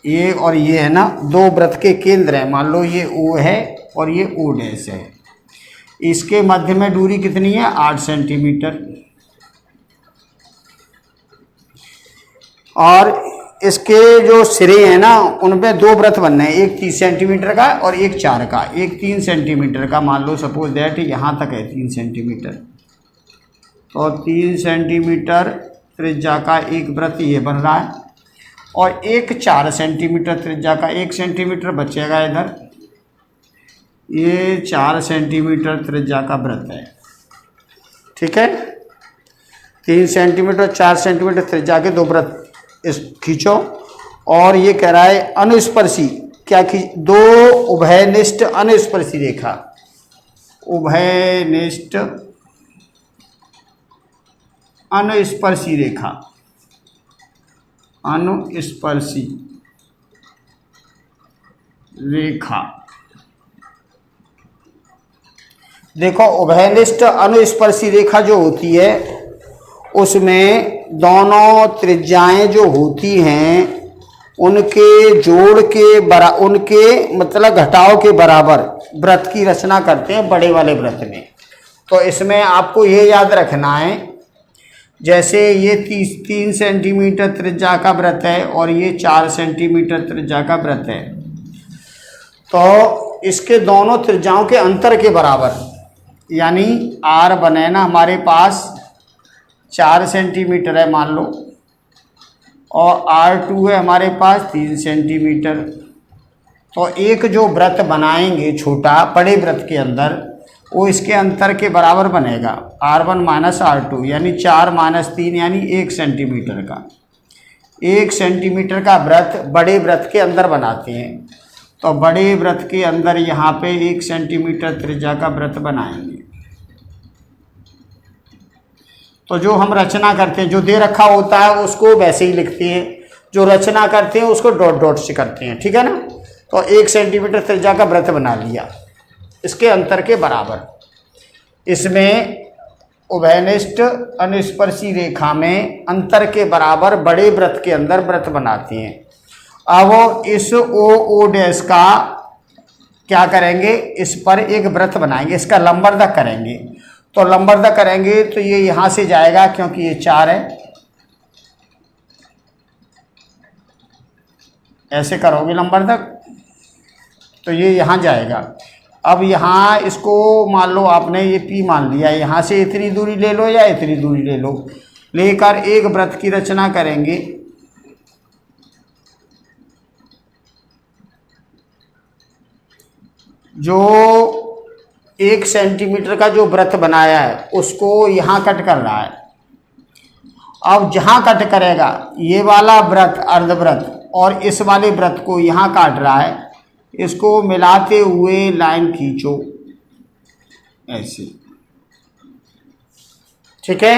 ये और ये है ना, दो वृत्त के केंद्र हैं। मान लो ये O है और ये O डैश है। इसके मध्य में दूरी कितनी है? 8 सेंटीमीटर। और इसके जो सिरे हैं ना, उनपे दो वृत्त बनने हैं, एक 30 सेंटीमीटर का और एक 4 का। एक 3 सेंटीमीटर का, मान लो सपोज दैट यहाँ तक है 3 सेंटीमीटर, तो 3 सेंटीमीटर त्रिज्या का एक वृत्त ये बन रहा है, और एक 4 सेंटीमीटर त्रिज्या का 1 सेंटीमीटर बचेगा इधर। ये 4 सेंटीमीटर त्रिज्या का वृत्त है, ठीक है। 3 सेंटीमीटर 4 सेंटीमीटर त्रिज्या के दो वृत्त इस खींचो। और ये कह रहा है अनुस्पर्शी, क्या खींच? दो उभयनिष्ठ अनुस्पर्शी रेखा, उभयनिष्ठ अनुस्पर्शी रेखा, अनुस्पर्शी रेखा। देखो, उभयनिष्ठ अनुस्पर्शी रेखा जो होती है उसमें दोनों त्रिज्याएं जो होती हैं उनके जोड़ के उनके मतलब घटाव के बराबर वृत्त की रचना करते हैं बड़े वाले वृत्त में। तो इसमें आपको ये याद रखना है, जैसे ये 3 सेंटीमीटर त्रिज्या का वृत्त है और ये 4 सेंटीमीटर त्रिज्या का वृत्त है, तो इसके दोनों त्रिज्याओं के अंतर के बराबर, यानी R बने ना हमारे पास 4 सेंटीमीटर है मान लो, और R2 है हमारे पास 3 सेंटीमीटर। तो एक जो वृत्त बनाएंगे छोटा बड़े वृत्त के अंदर, वो इसके अंतर के बराबर बनेगा, R1 माइनस R2, यानी 4 माइनस 3 यानी 1 सेंटीमीटर का। 1 सेंटीमीटर का वृत्त बड़े वृत्त के अंदर बनाते हैं, तो बड़े वृत्त के अंदर यहाँ पे 1 सेंटीमीटर त्रिज्या का वृत्त बनाएंगे। तो जो हम रचना करते हैं, जो दे रखा होता है उसको वैसे ही लिखते हैं, जो रचना करते हैं उसको डॉट डॉट से करते हैं, ठीक है ना। तो 1 सेंटीमीटर त्रिज्या का वृत्त बना लिया इसके अंतर के बराबर। इसमें उभयनिष्ठ अनुस्पर्शी रेखा में अंतर के बराबर बड़े वृत्त के अंदर वृत्त बनाते हैं। अब इस ओ डैश का क्या करेंगे? इस पर एक वृत्त बनाएंगे, इसका लंबरदक करेंगे। तो लंबरदक करेंगे तो ये यहाँ से जाएगा, क्योंकि ये 4 है, ऐसे करोगे लंबरदक तो ये यहाँ जाएगा। अब यहाँ इसको मान लो आपने ये P मान लिया, यहाँ से इतनी दूरी ले लो या इतनी दूरी ले लो, लेकर एक वृत्त की रचना करेंगे। जो 1 सेंटीमीटर का जो वृत्त बनाया है उसको यहाँ कट कर रहा है। अब जहाँ कट करेगा ये वाला वृत्त अर्धवृत्त और इस वाले वृत्त को यहाँ काट रहा है, इसको मिलाते हुए लाइन खींचो ऐसे, ठीक है।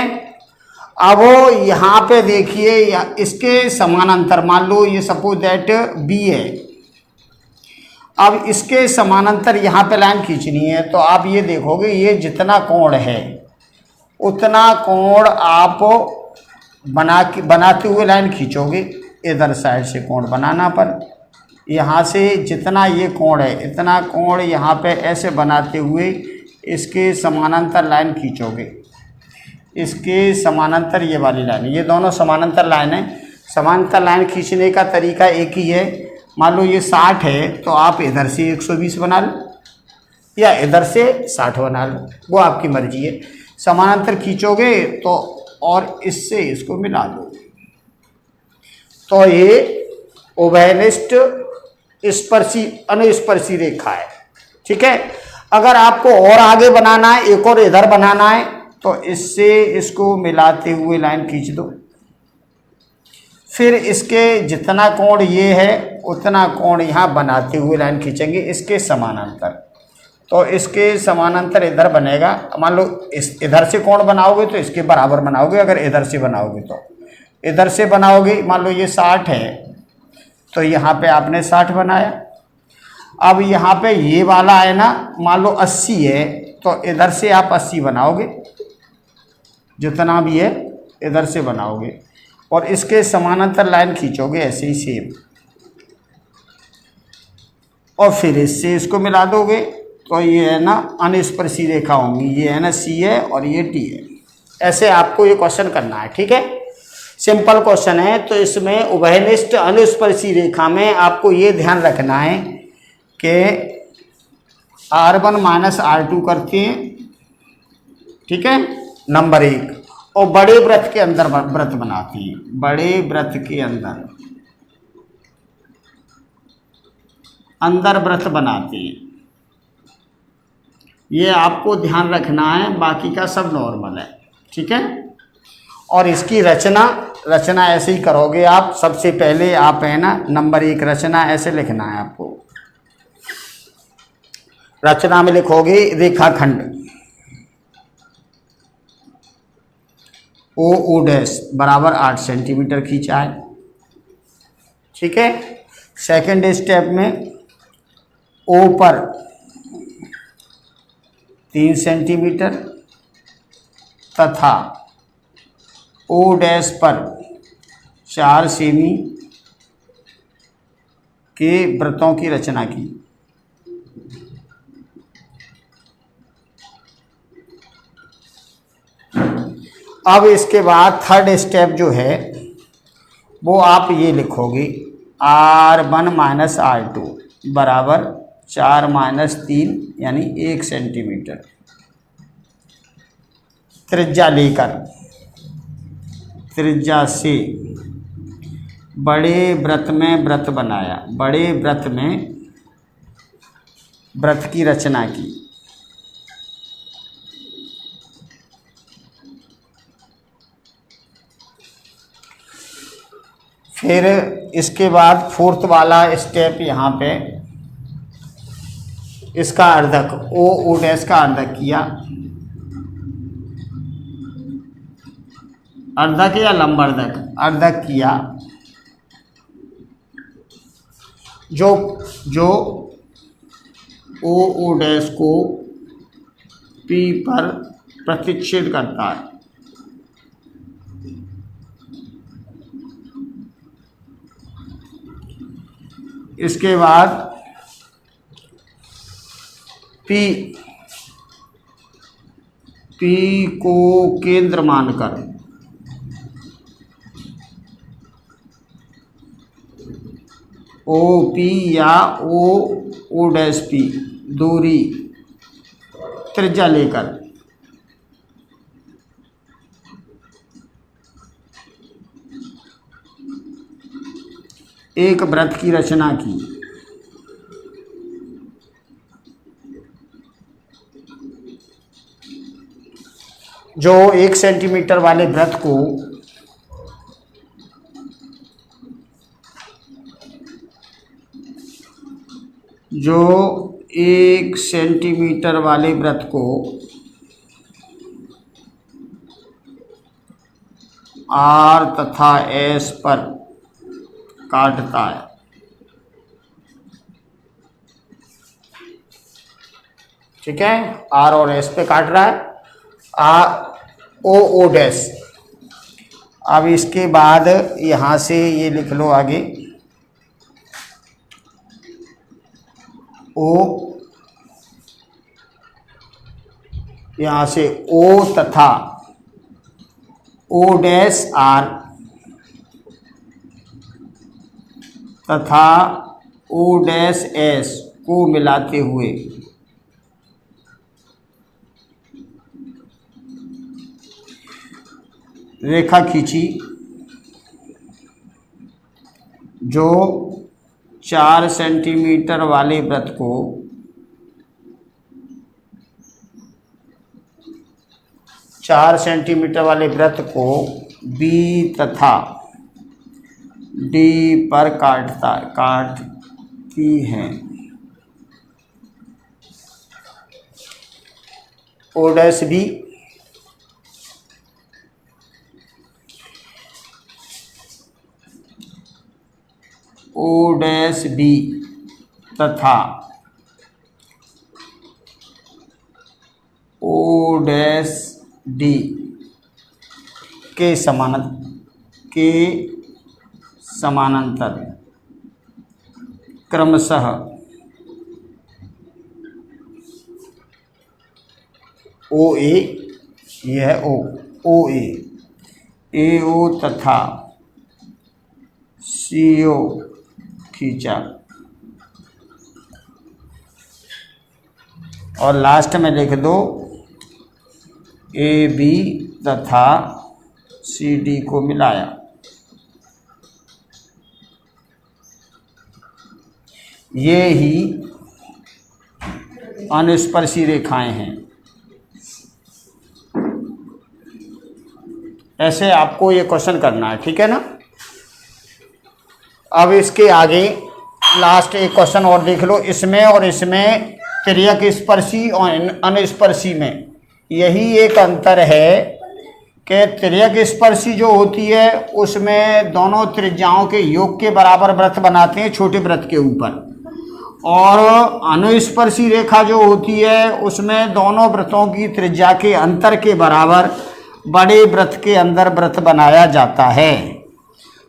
अब यहाँ पे देखिए इसके समानांतर, मान लो ये सपोज दैट B है, अब इसके समानांतर यहाँ पे लाइन खींचनी है। तो आप ये देखोगे ये जितना कोण है उतना कोण आप बनाते हुए लाइन खींचोगे। इधर साइड से कोण बनाना, पर यहाँ से जितना ये कोण है इतना कोण यहाँ पे ऐसे बनाते हुए इसके समानांतर लाइन खींचोगे। इसके समानांतर ये वाली लाइन, ये दोनों समानांतर लाइन है। समानांतर लाइन खींचने का तरीका एक ही है। मान लो ये 60 है तो आप इधर से 120 बना लो या इधर से 60 बना लो, वो आपकी मर्जी है। समानांतर खींचोगे तो और इससे इसको मिला दो, तो ये उभयनिष्ठ स्पर्शी अनुस्पर्शी रेखा है, ठीक है। अगर आपको और आगे बनाना है, एक और इधर बनाना है, तो इससे इसको मिलाते हुए लाइन खींच दो। फिर इसके जितना कोण ये है उतना कोण यहाँ बनाते हुए लाइन खींचेंगे इसके समानांतर। तो इसके समानांतर इधर बनेगा। मान लो इस इधर से कोण बनाओगे तो इसके बराबर बनाओगे, अगर इधर से बनाओगे तो इधर से बनाओगे। मान लो ये 60 है तो यहाँ पे आपने 60 बनाया। अब यहाँ पे ये वाला है ना, मान लो 80 है तो इधर से आप 80 बनाओगे, जितना भी है इधर से बनाओगे और इसके समानांतर लाइन खींचोगे ऐसे ही सेम। और फिर इससे इसको मिला दोगे तो ये है ना अनस्पर्शी रेखा होंगी, ये है ना सी है और ये टी है। ऐसे आपको ये क्वेश्चन करना है, ठीक है, सिंपल क्वेश्चन है। तो इसमें उभयनिष्ठ अनुस्पर्शी रेखा में आपको ये ध्यान रखना है कि R1 माइनस R2 करते हैं, ठीक है, नंबर 1, और बड़े वृत्त के अंदर वृत्त बनाते हैं, बड़े वृत्त के अंदर वृत्त बनाते हैं। ये आपको ध्यान रखना है, बाकी का सब नॉर्मल है, ठीक है। और इसकी रचना ऐसे ही करोगे आप। सबसे पहले आप है ना नंबर 1 रचना ऐसे लिखना है आपको। रचना में लिखोगे रेखाखंड ओ डैश बराबर 8 सेंटीमीटर खींचा है, ठीक है। सेकंड स्टेप में ओ पर 3 सेंटीमीटर तथा ओ डैश पर 4 सेमी के वृत्तों की रचना की। अब इसके बाद थर्ड स्टेप जो है वो आप ये लिखोगे R1 माइनस R2 बराबर 4 माइनस 3 यानी 1 सेंटीमीटर त्रिज्या लेकर त्रिज्या से बड़े वृत्त में वृत्त बनाया, बड़े वृत्त में वृत्त की रचना की। फिर इसके बाद फोर्थ वाला स्टेप यहाँ पे इसका अर्धक ओ डैश का अर्धक किया, अर्धक या लंबर्धक, अर्धक किया। जो ओ डैश को पी पर प्रतिच्छेद करता है। इसके बाद पी को केंद्र मानकर ओ पी या ओ डैश पी दूरी त्रिज्या लेकर एक वृत्त की रचना की। जो 1 सेंटीमीटर वाले वृत्त को जो 1 सेंटीमीटर वाले वृत्त को R तथा S पर काटता है, ठीक है, R और S पे काट रहा है, ओ डैश। अब इसके बाद यहाँ से ये लिख लो आगे ओ, यहाँ से O तथा O डैश R तथा O डैश S को मिलाते हुए रेखा खींची। जो 4 सेंटीमीटर वाले वृत्त को B तथा D पर काटती है। O dash B O dash B तथा O डैश D के समानांतर क्रमशः ओ ए, ये है ओ ए, ए ओ तथा सी ओ खींचा, और लास्ट में लिख दो ए बी तथा सी डी को मिलाया। ये ही अनुस्पर्शी रेखाएं हैं। ऐसे आपको ये क्वेश्चन करना है, ठीक है ना। अब इसके आगे लास्ट एक क्वेश्चन और देख लो, इसमें और इसमें तिर्यक स्पर्शी और अनुस्पर्शी में यही एक अंतर है कि तिर्यक स्पर्शी जो होती है उसमें दोनों त्रिज्याओं के योग के बराबर वृत्त बनाते हैं छोटे वृत्त के ऊपर, और अनुस्पर्शी रेखा जो होती है उसमें दोनों वृत्तों की त्रिज्या के अंतर के बराबर बड़े वृत्त के अंदर वृत्त बनाया जाता है।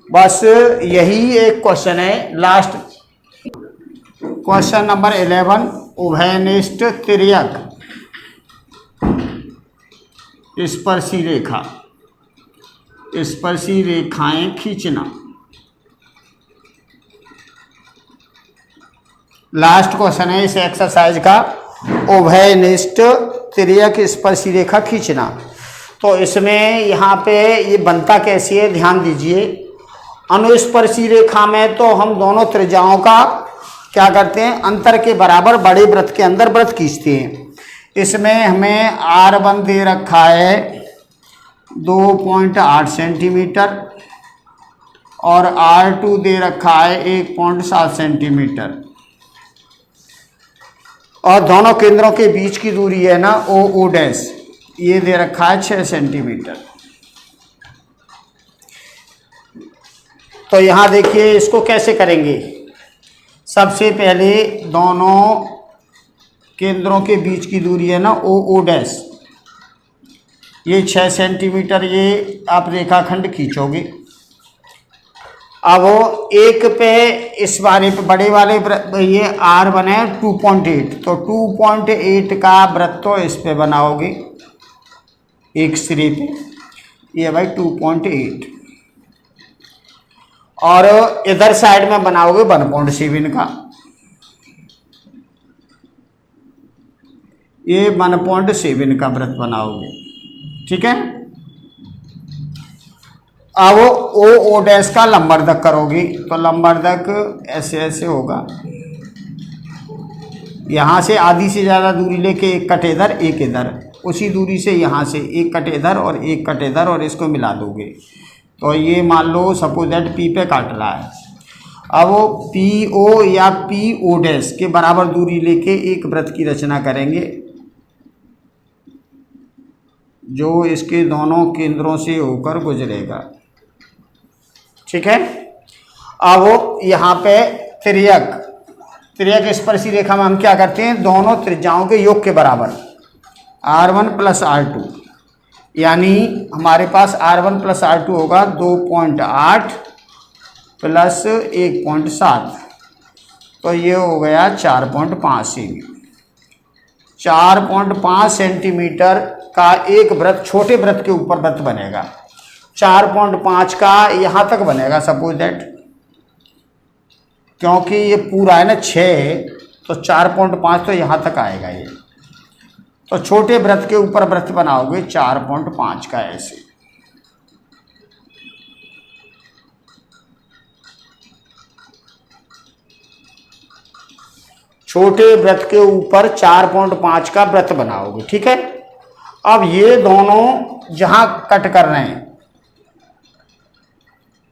बस यही एक क्वेश्चन है लास्ट। क्वेश्चन नंबर 11, उभयनिष्ठ तिर्यक स्पर्शी रेखा, स्पर्शी रेखाएं खींचना। लास्ट क्वेश्चन है इस एक्सरसाइज का, उभयनिष्ठ तिर्यक स्पर्शी रेखा खींचना। तो इसमें यहाँ पे ये बनता कैसी है ध्यान दीजिए। अनुस्पर्शी रेखा में तो हम दोनों त्रिज्याओं का क्या करते हैं, अंतर के बराबर बड़े वृत्त के अंदर वृत्त खींचते हैं। इसमें हमें R1 दे रखा है 2.8 सेंटीमीटर और R2 दे रखा है 1.7 सेंटीमीटर, और दोनों केंद्रों के बीच की दूरी है ना ओ डैश, ये दे रखा है 6 सेंटीमीटर। तो यहाँ देखिए इसको कैसे करेंगे। सबसे पहले दोनों केंद्रों के बीच की दूरी है ना ओ डैश, ये 6 सेंटीमीटर, ये आप रेखाखंड खींचोगे। अब एक पे इस वाले पे बड़े वाले ये R1 है 2.8, तो 2.8 का वृत्त तो इस पे बनाओगे एक सिरे पे, ये भाई 2.8, और इधर साइड में बनाओगे 1.7 का, ये 1.7 का वृत्त बनाओगे, ठीक है। अब ओ डैश का लंबर्धक करोगे, तो लंबर्धक ऐसे ऐसे होगा, यहाँ से आधी से ज़्यादा दूरी लेके एक कट इधर एक इधर, उसी दूरी से यहाँ से एक कट इधर और एक कट इधर, और इसको मिला दोगे। तो ये मान लो सपोज दैट पी पे काट रहा है। अब वो पी ओ या पी ओ डैश के बराबर दूरी लेके एक वृत्त की रचना करेंगे जो इसके दोनों केंद्रों से होकर गुजरेगा, ठीक है। अब यहाँ पे तिर्यक स्पर्शी रेखा में हम क्या करते हैं, दोनों त्रिज्याओं के योग के बराबर R1 प्लस R2, यानी हमारे पास R1 प्लस R2 होगा 2.8 प्लस 1.7, तो ये हो गया 4.5 सेमी। 4.5 सेंटीमीटर का एक वृत्त छोटे वृत्त के ऊपर वृत्त बनेगा, 4.5 का यहाँ तक बनेगा सपोज दैट, क्योंकि ये पूरा है ना 6, तो 4.5 तो यहाँ तक आएगा ये, तो छोटे वृत्त के ऊपर वृत्त बनाओगे 4.5 का ऐसे। छोटे वृत्त के ऊपर 4.5 का वृत्त बनाओगे, ठीक है। अब ये दोनों जहां कट कर रहे हैं,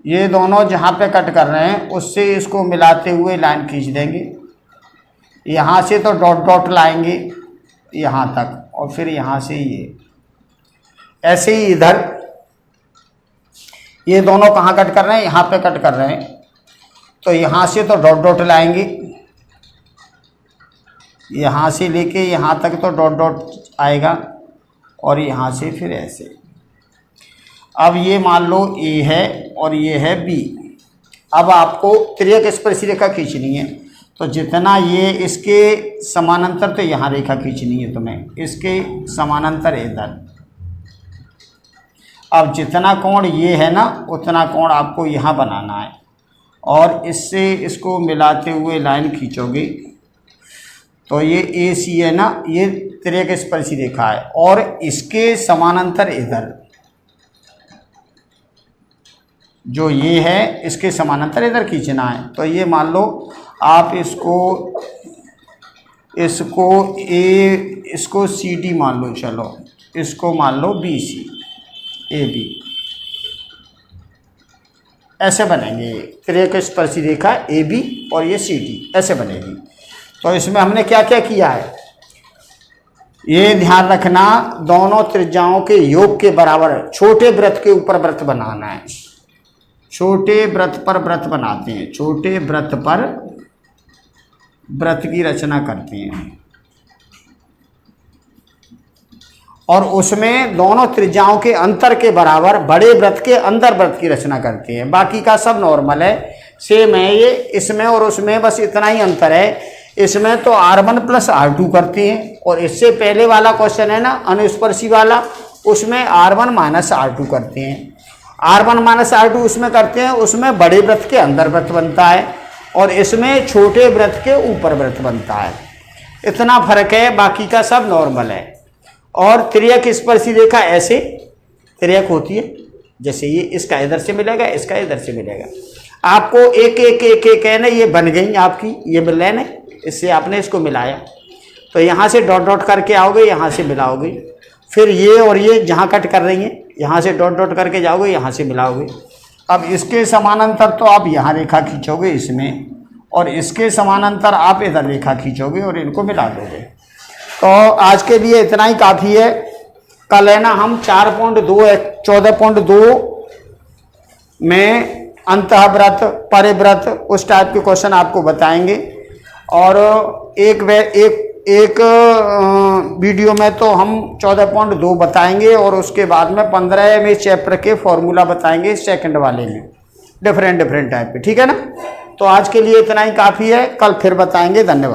ये दोनों जहां पे कट कर रहे हैं उससे इसको मिलाते हुए लाइन खींच देंगे। यहाँ से तो डॉट डॉट लाएंगे यहाँ तक, और फिर यहाँ से ये ऐसे ही इधर, ये दोनों कहाँ कट कर रहे हैं, यहाँ पे कट कर रहे हैं, तो यहाँ से तो डॉट डॉट लाएंगे, यहाँ से लेके यहाँ तक तो डॉट डॉट आएगा, और यहाँ से फिर ऐसे। अब ये मान लो ए है और ये है बी। अब आपको तिर्यक स्पर्शी रेखा खींचनी है, तो जितना ये इसके समानांतर, तो यहाँ रेखा खींचनी है तुम्हें, इसके समानांतर इधर। अब जितना कोण ये है ना, उतना कोण आपको यहाँ बनाना है, और इससे इसको मिलाते हुए लाइन खींचोगे तो ये ए सी है ना, ये तिर्यक स्पर्शी रेखा है, और इसके समानांतर इधर जो ये है, इसके समानांतर इधर खींचना है। तो ये मान लो आप इसको सी डी मान लो, चलो इसको मान लो बी सी, ए बी, ऐसे बनेंगे तिर्यक स्पर्शी रेखा ए बी, और ये सी डी ऐसे बनेगी। तो इसमें हमने क्या क्या किया है, ये ध्यान रखना, दोनों त्रिज्याओं के योग के बराबर छोटे वृत्त के ऊपर वृत्त बनाना है। छोटे वृत्त पर वृत्त बनाते हैं, छोटे वृत्त पर वृत्त की रचना करते हैं, और उसमें दोनों त्रिज्याओं के अंतर के बराबर बड़े वृत्त के अंदर वृत्त की रचना करते हैं। बाकी का सब नॉर्मल है, सेम है। ये इसमें और उसमें बस इतना ही अंतर है, इसमें तो R1 + R2 करते हैं, और इससे पहले वाला क्वेश्चन है ना अनुस्पर्शी वाला, उसमें R1 - R2 करते हैं। R1 - R2 उसमें करते हैं, उसमें बड़े वृत्त के अंदर वृत्त बनता है, और इसमें छोटे वृत्त के ऊपर वृत्त बनता है। इतना फर्क है, बाकी का सब नॉर्मल है। और तिर्यक स्पर्शी रेखा ऐसे तिर्यक होती है, जैसे ये इसका इधर से मिलेगा, इसका इधर से मिलेगा। आपको एक एक एक एक है ना, ये बन गई आपकी ये लाइन है, इससे आपने इसको मिलाया, तो यहाँ से डॉट डॉट करके आओगे, यहाँ से मिलाओगे, फिर ये और ये जहाँ कट कर रही हैं, यहाँ से डॉट डॉट करके जाओगे, यहाँ से मिलाओगे। अब इसके समानांतर तो आप यहाँ रेखा खींचोगे इसमें, और इसके समानांतर आप इधर रेखा खींचोगे और इनको मिला दोगे। तो आज के लिए इतना ही काफ़ी है। कल है ना हम 14.2 में अंतःव्रत, परिव्रत, उस टाइप के क्वेश्चन आपको बताएंगे। और एक वीडियो में तो हम 14.2 बताएंगे, और उसके बाद में 15वें चैप्टर के फॉर्मूला बताएंगे सेकंड वाले में, डिफरेंट टाइप पे। ठीक है ना। तो आज के लिए इतना ही काफ़ी है, कल फिर बताएंगे। धन्यवाद।